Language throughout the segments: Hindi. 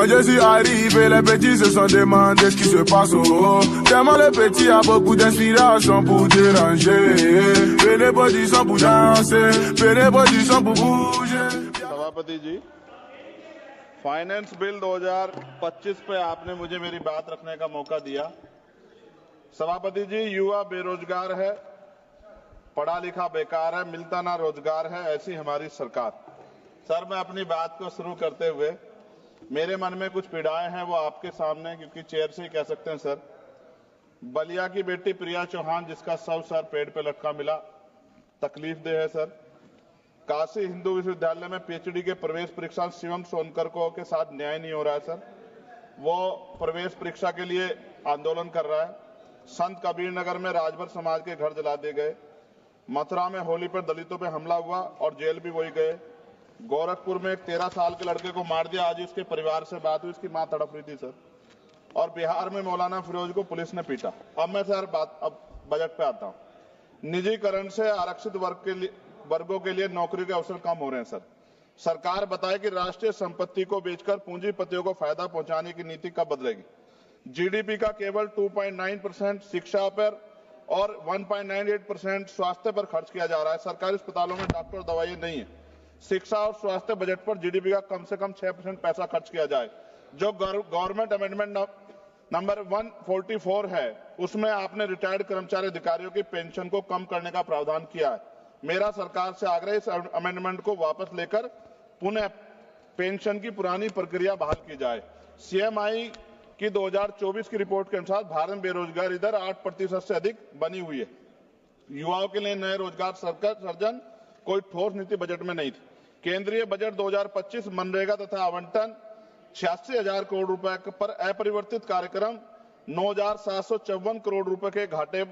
Quand je suis arrivé, les petits se sont demandé ce qui se passe au haut. Tellement le petit a beaucoup d'inspiration pour déranger. Venez position pour danser, venez position pour bouger. सभापति जी, फाइनेंस बिल 2025 पे आपने मुझे मेरी बात रखने का मौका दिया। सभापति जी, युवा बेरोजगार है, पढ़ा लिखा बेकार है, मिलता ना रोजगार है, ऐसी हमारी सरकार। सर, मैं अपनी बात को शुरू करते हुए मेरे मन में कुछ पीड़ाएं हैं, वो आपके सामने क्योंकि चेयर से ही कह सकते हैं। सर, बलिया की बेटी प्रिया चौहान जिसका शव सर पेड़ पे लटका मिला, तकलीफ दे है। सर, काशी हिंदू विश्वविद्यालय में पीएचडी के प्रवेश परीक्षा शिवम सोनकर को के साथ न्याय नहीं हो रहा है। सर, वो प्रवेश परीक्षा के लिए आंदोलन कर रहा है। संत कबीर नगर में राजभर समाज के घर जला दिए गए। मथुरा में होली पर दलितों पे हमला हुआ और जेल भी वही गए। गोरखपुर में एक 13 साल के लड़के को मार दिया। आज उसके परिवार से बात हुई, उसकी मां तड़प रही थी। सर, और बिहार में मौलाना फिरोज को पुलिस ने पीटा। अब मैं सर अब बजट पे आता हूं। निजीकरण से आरक्षित वर्गों के लिए नौकरी के अवसर कम हो रहे हैं। सर, सरकार बताए कि राष्ट्रीय संपत्ति को बेचकर पूंजीपतियों को फायदा पहुंचाने की नीति कब बदलेगी। जीडीपी का केवल 2.9% शिक्षा पर और 1.98% स्वास्थ्य पर खर्च किया जा रहा है। सरकारी अस्पतालों में डॉक्टर दवाइयां नहीं है। शिक्षा और स्वास्थ्य बजट पर जीडीपी का कम से कम 6% पैसा खर्च किया जाए। जो गवर्नमेंट अमेंडमेंट नंबर 144 है, उसमें आपने रिटायर्ड कर्मचारी अधिकारियों की पेंशन को कम करने का प्रावधान किया है। मेरा सरकार से आग्रह, इस अमेंडमेंट को वापस लेकर पुनः पेंशन की पुरानी प्रक्रिया बहाल की जाए। सीएमआई की 2024 की रिपोर्ट के अनुसार भारत में बेरोजगारी दर 8% से अधिक बनी हुई है। युवाओं के लिए नए रोजगार सृजन कोई ठोस नीति बजट में नहीं थी। केंद्रीय बजट 2025 मनरेगा तथा आवंटन 86,000 करोड़ रुपए पर अपरिवर्तित कार्यक्रम 9,754 करोड़ रुपए के घाटे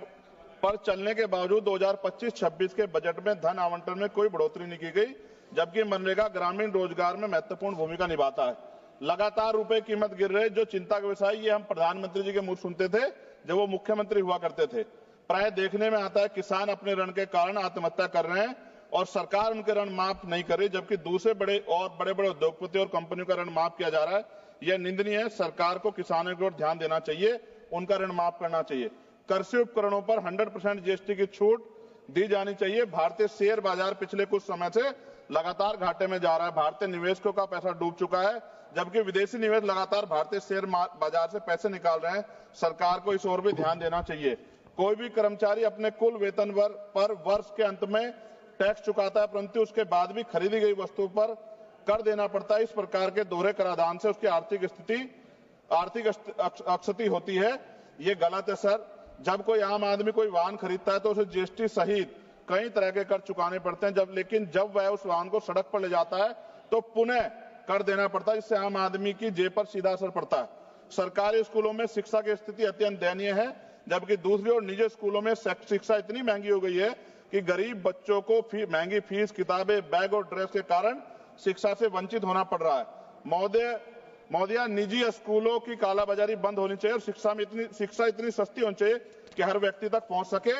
पर चलने के बावजूद 2025-26 के बजट में धन आवंटन में कोई बढ़ोतरी नहीं की गई, जबकि मनरेगा ग्रामीण रोजगार में महत्वपूर्ण भूमिका निभाता है। लगातार रुपए कीमत गिर रही, जो चिंता का विषय, ये हम प्रधानमंत्री जी के मुंह सुनते थे जब वो मुख्यमंत्री हुआ करते थे। प्राय देखने में आता है किसान अपने ऋण के कारण आत्महत्या कर रहे हैं और सरकार उनके ऋण माफ नहीं कर रही, जबकि दूसरे बड़े बड़े उद्योगपति और कंपनियों का ऋण माफ किया जा रहा है। यह निंदनीय है। सरकार को किसानों की ओर ध्यान देना चाहिए, उनका ऋण माफ करना चाहिए। कृषि उपकरणों पर 100% जीएसटी की छूट दी जानी चाहिए। भारतीय शेयर बाजार पिछले कुछ समय से लगातार घाटे में जा रहा है। भारतीय निवेशकों का पैसा डूब चुका है, जबकि विदेशी निवेश लगातार भारतीय शेयर बाजार से पैसे निकाल रहे हैं। सरकार को इस ओर भी ध्यान देना चाहिए। कोई भी कर्मचारी अपने कुल वेतन पर वर्ष के अंत में टैक्स चुकाता है, परंतु उसके बाद भी खरीदी गई वस्तु पर कर देना पड़ता है। इस प्रकार के दोहरे कराधान से उसकी आर्थिक अक्षति होती है। ये गलत है। सर, जब कोई आम आदमी कोई वाहन खरीदता है तो उसे जीएसटी सहित कई तरह के कर चुकाने पड़ते हैं, लेकिन जब वह उस वाहन को सड़क पर ले जाता है तो पुनः कर देना पड़ता है, जिससे आम आदमी की जेब पर सीधा असर पड़ता है। सरकारी स्कूलों में शिक्षा की स्थिति अत्यंत दयनीय है, जबकि दूसरी ओर निजी स्कूलों में शिक्षा इतनी महंगी हो गई है कि गरीब बच्चों को महंगी फीस, किताबें, बैग और ड्रेस के कारण शिक्षा से वंचित होना पड़ रहा है। महोदया, निजी स्कूलों की कालाबाजारी बंद होनी चाहिए और शिक्षा इतनी सस्ती होनी चाहिए कि हर व्यक्ति तक पहुंच सके,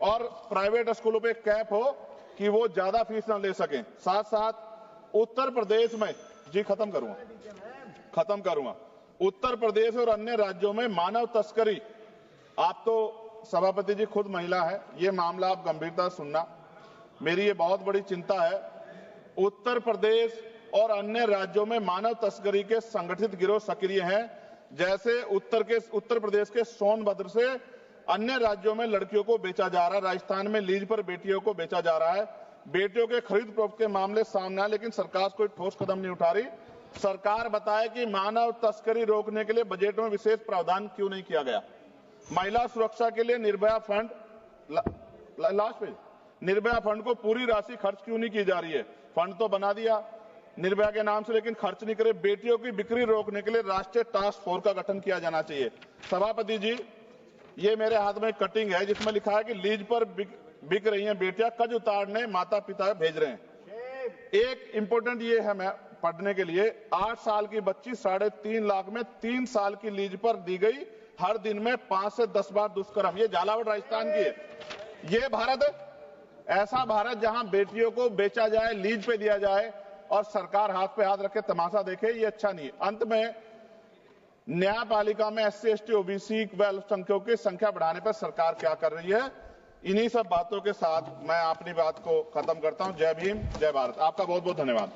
और प्राइवेट स्कूलों पे कैप हो कि वो ज्यादा फीस ना ले सकें। साथ साथ उत्तर प्रदेश में, जी खत्म करूंगा, उत्तर प्रदेश और अन्य राज्यों में मानव तस्करी, आप तो सभापति जी खुद महिला है, ये मामला आप गंभीरता से सुनना, मेरी ये बहुत बड़ी चिंता है। उत्तर प्रदेश और अन्य राज्यों में मानव तस्करी के संगठित गिरोह सक्रिय हैं। जैसे उत्तर प्रदेश के सोनभद्र से अन्य राज्यों में लड़कियों को बेचा जा रहा है। राजस्थान में लीज पर बेटियों को बेचा जा रहा है। बेटियों के खरीद फरोख्त के मामले सामने आए, लेकिन सरकार कोई ठोस कदम नहीं उठा रही। सरकार बताए कि मानव तस्करी रोकने के लिए बजट में विशेष प्रावधान क्यों नहीं किया गया। महिला सुरक्षा के लिए Nirbhaya fund, last page, Nirbhaya fund को पूरी राशि खर्च क्यों नहीं की जा रही है। फंड तो बना दिया निर्भया के नाम से, लेकिन खर्च नहीं करे। बेटियों की बिक्री रोकने के लिए राष्ट्रीय टास्क फोर्स का गठन किया जाना चाहिए। सभापति जी, ये मेरे हाथ में कटिंग है जिसमें लिखा है कि लीज पर बिक रही हैं बेटियां, कर्ज उतारने माता पिता भेज रहे हैं। एक इंपोर्टेंट ये है मैं पढ़ने के लिए, 8 साल की बच्ची 3.5 लाख में 3 साल की लीज पर दी गई, हर दिन में 5 से 10 बार दुष्कर्म। ये झालावाड़ राजस्थान की है। ये भारत है, ऐसा भारत जहां बेटियों को बेचा जाए, लीज पे दिया जाए और सरकार हाथ पे हाथ रखे तमाशा देखे, ये अच्छा नहीं है। अंत में न्यायपालिका में SC, ST, OBC व अल्पसंख्यकों की संख्या बढ़ाने पर सरकार क्या कर रही है। इन्हीं सब बातों के साथ मैं अपनी बात को खत्म करता हूं। जय भीम, जय भारत। आपका बहुत बहुत धन्यवाद।